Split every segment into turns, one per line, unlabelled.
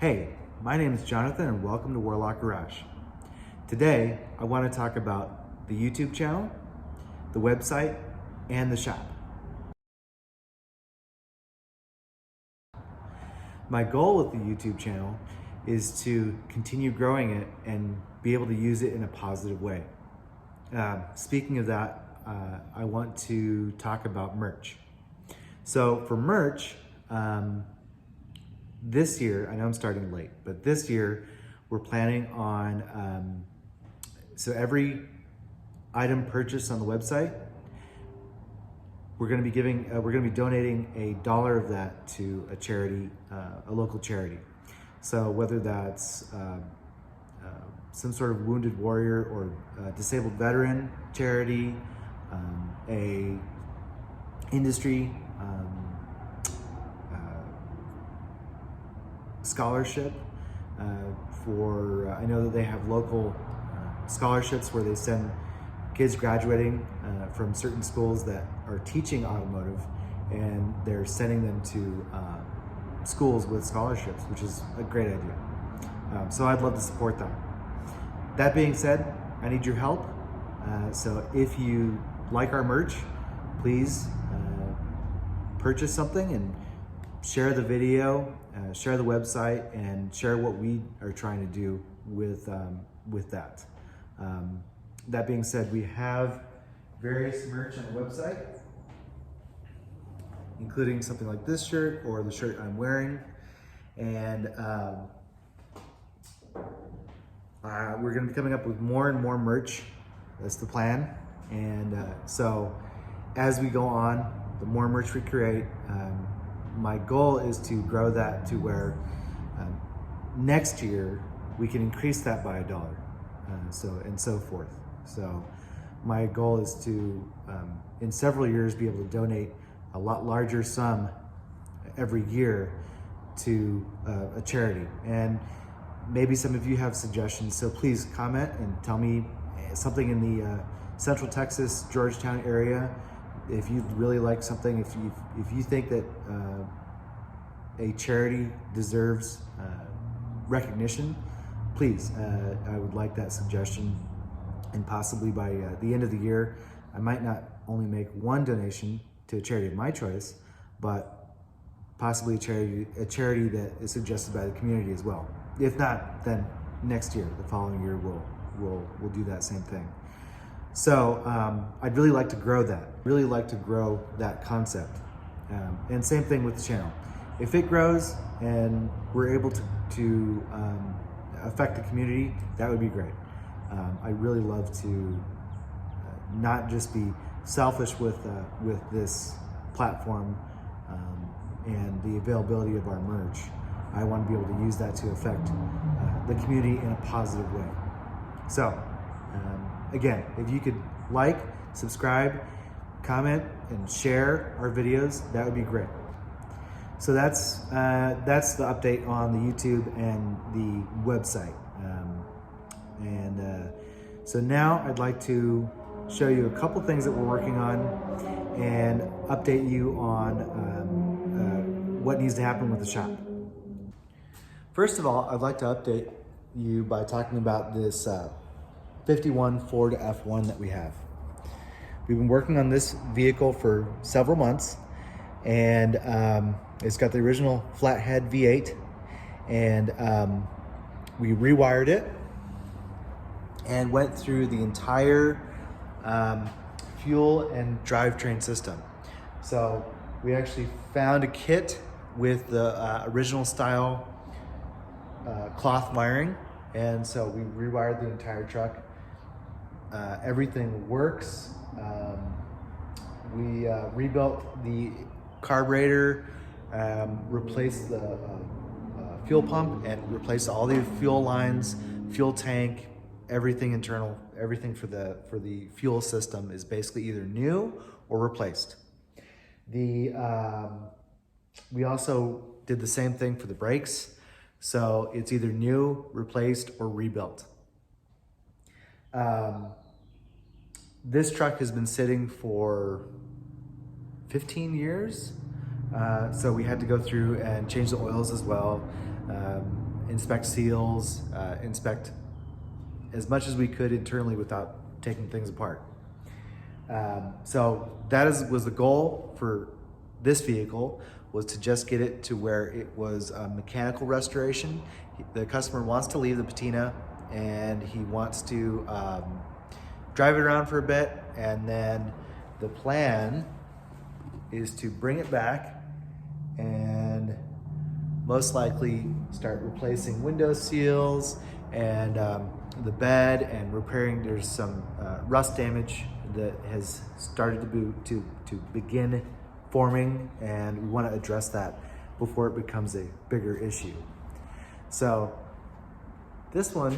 Hey, my name is Jonathan and welcome to Warlock Garage. Today, I want to talk about the YouTube channel, the website, and the shop. My goal with the YouTube channel is to continue growing it and be able to use it in a positive way. Speaking of that, I want to talk about merch. So for merch, this year, I know I'm starting late, but this year we're planning on, so every item purchased on the website, we're going to be donating $1 of that to a charity, a local charity. So whether that's some sort of wounded warrior or disabled veteran charity, a industry scholarship I know that they have local scholarships where they send kids graduating from certain schools that are teaching automotive, and they're sending them to schools with scholarships, which is a great idea. So I'd love to support that. That being said, I need your help. So if you like our merch, please purchase something and share the video, share the website, and share what we are trying to do with that. That being said, we have various merch on the website, including something like this shirt or the shirt I'm wearing. And we're going to be coming up with more and more merch. That's the plan. And so as we go on, the more merch we create, my goal is to grow that to where next year we can increase that by $1, and so forth. So my goal is to, in several years, be able to donate a lot larger sum every year to a charity. And maybe some of you have suggestions, so please comment and tell me something in the Central Texas, Georgetown area. If you'd really like something, if you think that a charity deserves recognition, please, I would like that suggestion. And possibly by the end of the year, I might not only make one donation to a charity of my choice, but possibly a charity that is suggested by the community as well. If not, then next year, the following year, we'll do that same thing. So I'd really like to grow that concept. And same thing with the channel. If it grows and we're able to affect the community, that would be great. I really love to not just be selfish with this platform and the availability of our merch. I want to be able to use that to affect the community in a positive way. So again, if you could like, subscribe, comment, and share our videos, that would be great. So that's the update on the YouTube and the website. So now I'd like to show you a couple things that we're working on and update you on what needs to happen with the shop. First of all, I'd like to update you by talking about this 51 Ford F1 that we have. We've been working on this vehicle for several months, and it's got the original flathead V8, and we rewired it and went through the entire fuel and drivetrain system. So we actually found a kit with the original style cloth wiring, and so we rewired the entire truck. Everything works. We rebuilt the carburetor, replaced the fuel pump, and replaced all the fuel lines, fuel tank, everything internal, everything for the fuel system is basically either new or replaced. We also did the same thing for the brakes. So it's either new, replaced, or rebuilt. This truck has been sitting for 15 years. So we had to go through and change the oils as well. inspect seals, inspect as much as we could internally without taking things apart. So that was the goal for this vehicle, was to just get it to where it was a mechanical restoration. The customer wants to leave the patina and he wants to drive it around for a bit, and then the plan is to bring it back and most likely start replacing window seals and the bed, and repairing. There's some rust damage that has started to begin forming, and we want to address that before it becomes a bigger issue. So this one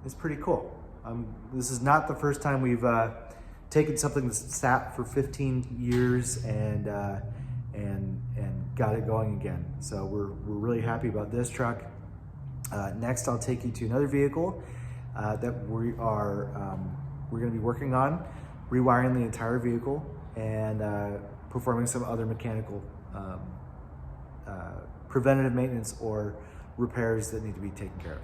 is pretty cool. This is not the first time we've taken something that's sat for 15 years and got it going again. So we're really happy about this truck. Next, I'll take you to another vehicle that we're going to be working on, rewiring the entire vehicle and performing some other mechanical preventative maintenance or repairs that need to be taken care of.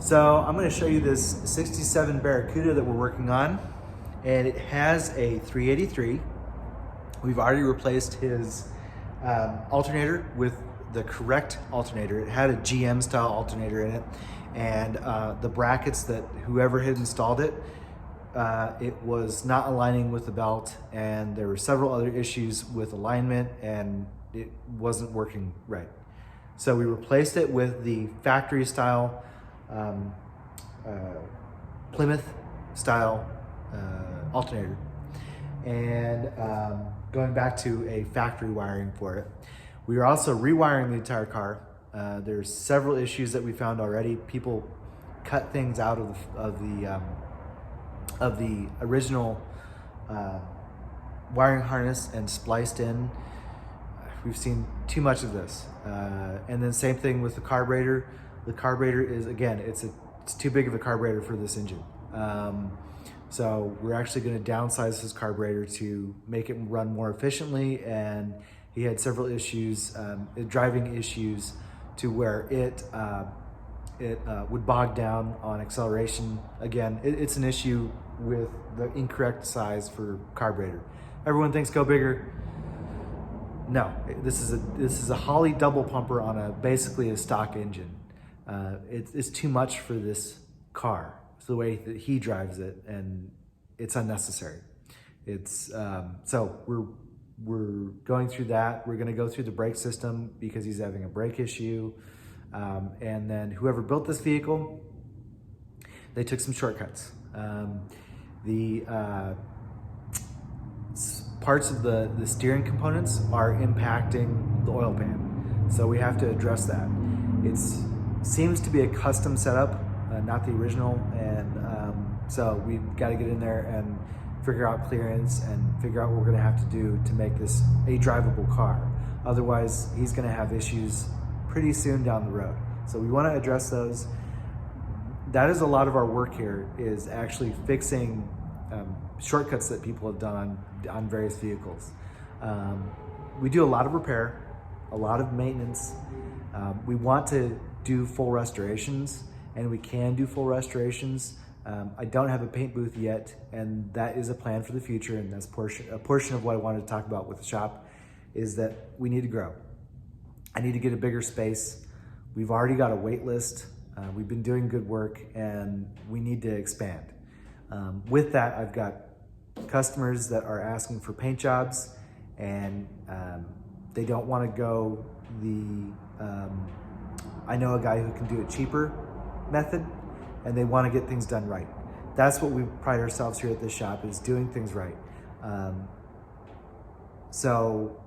So I'm going to show you this 67 Barracuda that we're working on, and it has a 383. We've already replaced his alternator with the correct alternator. It had a GM style alternator in it, and the brackets that whoever had installed it, it was not aligning with the belt, and there were several other issues with alignment, and it wasn't working right. So we replaced it with the factory style Plymouth style alternator, and going back to a factory wiring for it. We are also rewiring the entire car. There's several issues that we found already. People cut things out of the original wiring harness and spliced in. We've seen too much of this. And then same thing with the carburetor. The carburetor is, again, it's too big of a carburetor for this engine. So we're actually going to downsize his carburetor to make it run more efficiently, and he had several issues, driving issues, to where it would bog down on acceleration. Again, it's an issue with the incorrect size for carburetor. Everyone thinks go bigger. No, this is a Holley double pumper on basically a stock engine. It's too much for this car. It's the way that he drives it, and it's unnecessary. So we're going through that. We're going to go through the brake system because he's having a brake issue. And then whoever built this vehicle, they took some shortcuts. The parts of the steering components are impacting the oil pan. So we have to address that. It seems to be a custom setup, not the original. And so we've got to get in there and figure out clearance and figure out what we're going to have to do to make this a drivable car. Otherwise, he's going to have issues pretty soon down the road. So we want to address those. That is a lot of our work here, is actually fixing shortcuts that people have done on various vehicles. We do a lot of repair, a lot of maintenance. We want to do full restorations, and we can do full restorations. I don't have a paint booth yet, and that is a plan for the future, and that's a portion of what I wanted to talk about with the shop, is that we need to grow. I need to get a bigger space. We've already got a wait list. We've been doing good work, and we need to expand. With that, I've got customers that are asking for paint jobs, and they don't want to go I know a guy who can do it cheaper method, and they want to get things done right. That's what we pride ourselves here at this shop, is doing things right. So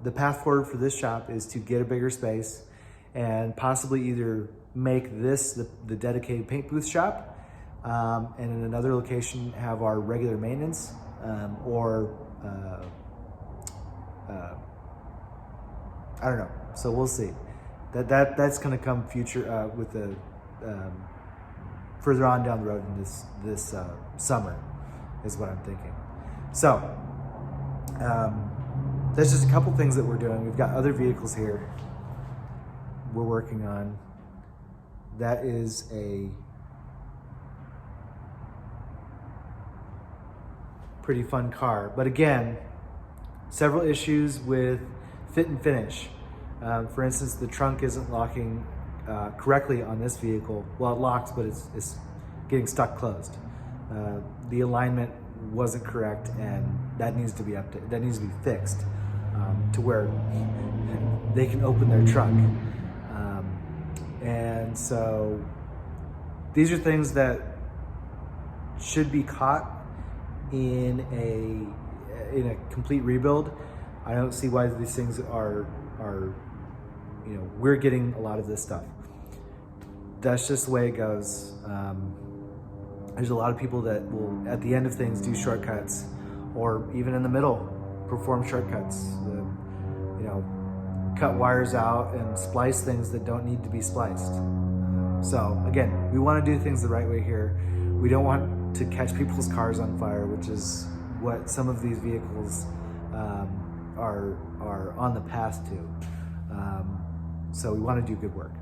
the path forward for this shop is to get a bigger space and possibly either make this the dedicated paint booth shop, and in another location have our regular maintenance, or I don't know. So we'll see. That's going to come future with the further on down the road in this summer, is what I'm thinking. So there's just a couple things that we're doing. We've got other vehicles here we're working on. That is a pretty fun car. But again, several issues with fit and finish. For instance, the trunk isn't locking correctly on this vehicle. Well, it locks, but it's getting stuck closed. The alignment wasn't correct, and that needs to be updated. That needs to be fixed to where they can open their trunk. And so these are things that should be caught in a complete rebuild. I don't see why these things are we're getting a lot of this stuff. That's just the way it goes. There's a lot of people that will, at the end of things, do shortcuts, or even in the middle, perform shortcuts. Cut wires out and splice things that don't need to be spliced. So again, we want to do things the right way here. We don't want to catch people's cars on fire, which is what some of these vehicles are on the path to. So we want to do good work.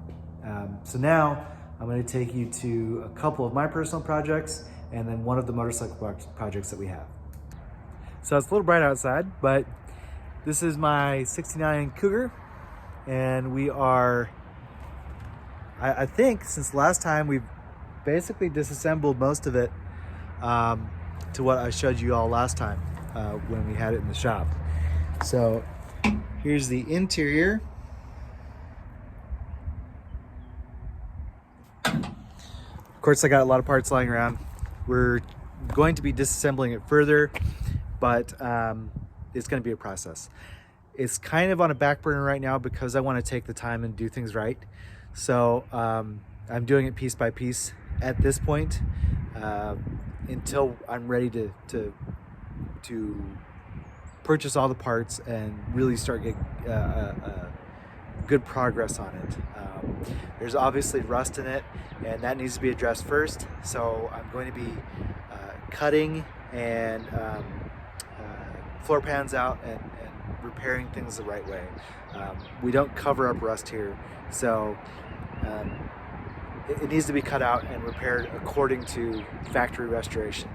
So now I'm going to take you to a couple of my personal projects and then one of the motorcycle projects that we have. So it's a little bright outside, but this is my 69 Cougar, and we are, I think since last time, we've basically disassembled most of it to what I showed you all last time when we had it in the shop. So here's the interior. Of course, I got a lot of parts lying around. We're going to be disassembling it further, but it's going to be a process. It's kind of on a back burner right now because I want to take the time and do things right. So I'm doing it piece by piece at this point until I'm ready to purchase all the parts and really start getting good progress on it. There's obviously rust in it, and that needs to be addressed first. So I'm going to be cutting and floor pans out and repairing things the right way. We don't cover up rust here, so it needs to be cut out and repaired according to factory restoration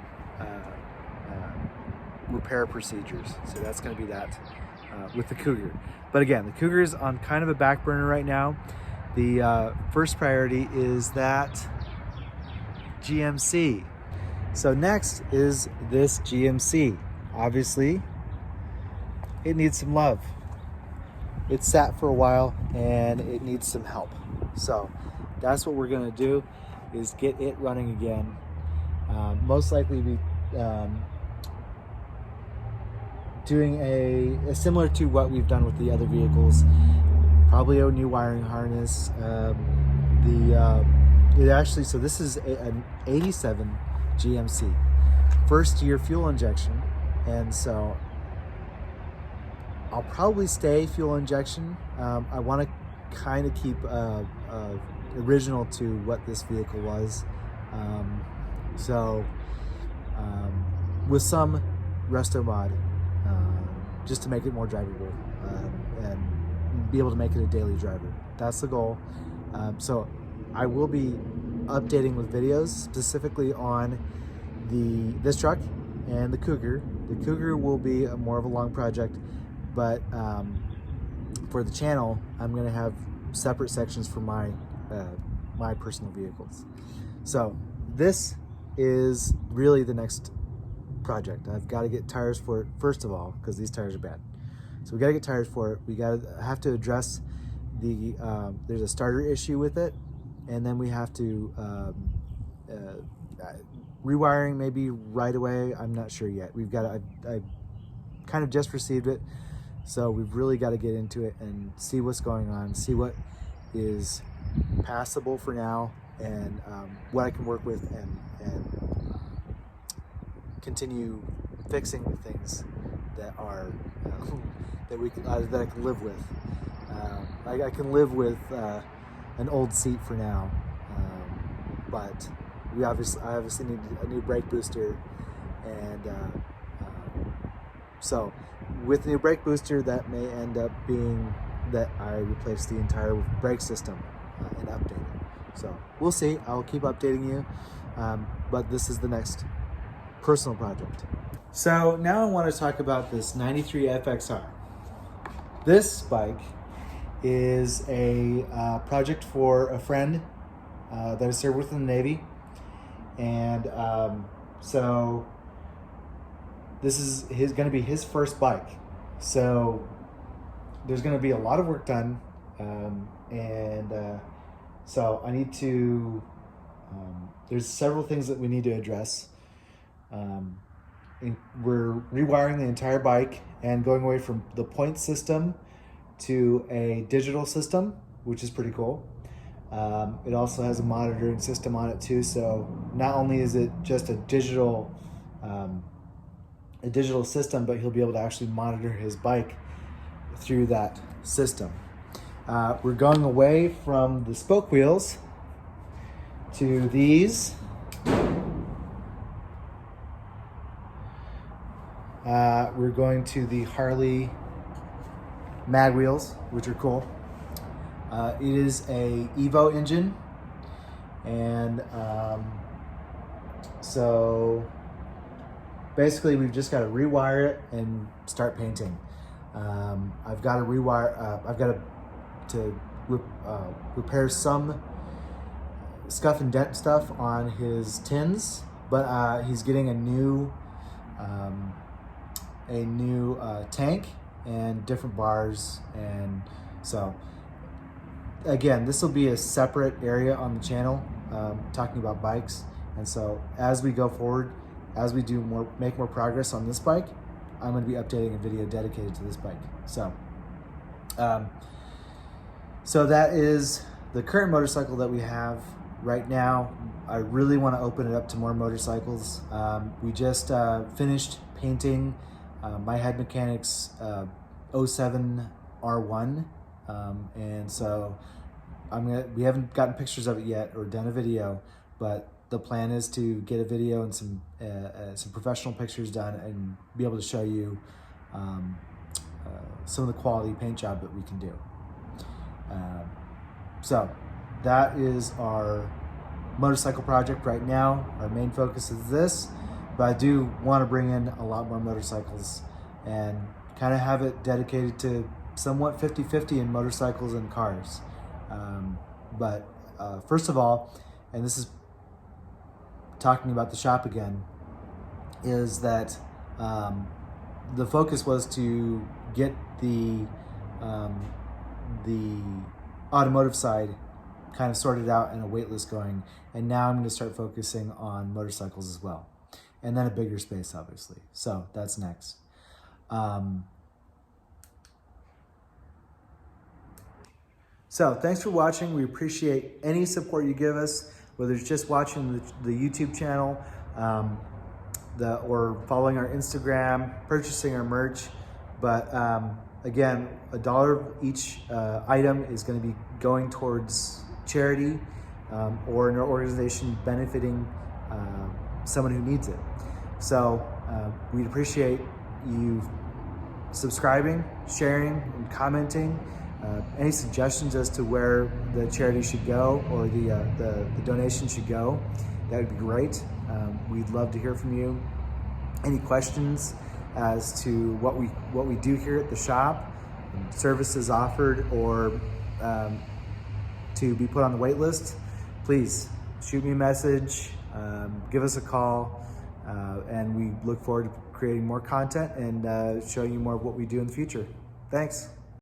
repair procedures. So that's going to be that with the Cougar. But again, the Cougar is on kind of a back burner right now. The first priority is that GMC. So next is this GMC. Obviously, it needs some love. It sat for a while and it needs some help. So that's what we're gonna do, is get it running again. Most likely be doing a similar to what we've done with the other vehicles. Probably a new wiring harness. So this is an 87 GMC, first year fuel injection, and so I'll probably stay fuel injection. I want to kind of keep original to what this vehicle was, with some resto mod, just to make it more drivable and be able to make it a daily driver. That's the goal. So I will be updating with videos specifically on this truck and the Cougar. The Cougar will be more of a long project, but for the channel, I'm going to have separate sections for my my personal vehicles. So this is really the next project. I've got to get tires for it first of all, because these tires are bad. So we got to get tires for it. We have to address the there's a starter issue with it, and then we have to rewiring maybe right away. I'm not sure yet. We've got I kind of just received it, so we've really got to get into it and see what's going on, see what is passable for now, and what I can work with, and continue fixing the things that are that I can live with. I can live with an old seat for now, but I obviously need a new brake booster, and so with the new brake booster, that may end up being that I replace the entire brake system and update it. So we'll see. I'll keep updating you, but this is the next personal project. So now I want to talk about this 93 FXR. This bike is a project for a friend that I served with in the Navy, and so this is going to be his first bike. So there's going to be a lot of work done, so I need to. There's several things that we need to address. We're rewiring the entire bike and going away from the point system to a digital system, which is pretty cool. It also has a monitoring system on it too, so not only is it just a digital system, but he'll be able to actually monitor his bike through that system. We're going away from the spoke wheels to these. We're going to the Harley mag wheels, which are cool. It is a Evo engine, and so basically we've just got to rewire it and start painting. I've got to rewire. I've got to repair some scuff and dent stuff on his tins, but he's getting a new tank and different bars, and so again, this will be a separate area on the channel, talking about bikes. And so as we go forward, as we make more progress on this bike, I'm going to be updating a video dedicated to this bike. So so that is the current motorcycle that we have right now. I really want to open it up to more motorcycles. We just finished painting my Head Mechanics 07 R1, and so we haven't gotten pictures of it yet or done a video, but the plan is to get a video and some professional pictures done and be able to show you some of the quality paint job that we can do. So that is our motorcycle project right now. Our main focus is this, but I do want to bring in a lot more motorcycles and kind of have it dedicated to somewhat 50-50 in motorcycles and cars. But first of all, and this is talking about the shop again, is that the focus was to get the automotive side kind of sorted out and a wait list going, and now I'm going to start focusing on motorcycles as well, and then a bigger space, obviously. So that's next. So thanks for watching. We appreciate any support you give us, whether it's just watching the YouTube channel, or following our Instagram, purchasing our merch. But again, $1 each item is going to be going towards charity or an organization benefiting someone who needs it. So we'd appreciate you subscribing, sharing, and commenting. Any suggestions as to where the charity should go or the donation should go, that would be great. We'd love to hear from you. Any questions as to what we do here at the shop, services offered, or to be put on the wait list, please shoot me a message, give us a call, and we look forward to creating more content and showing you more of what we do in the future. Thanks.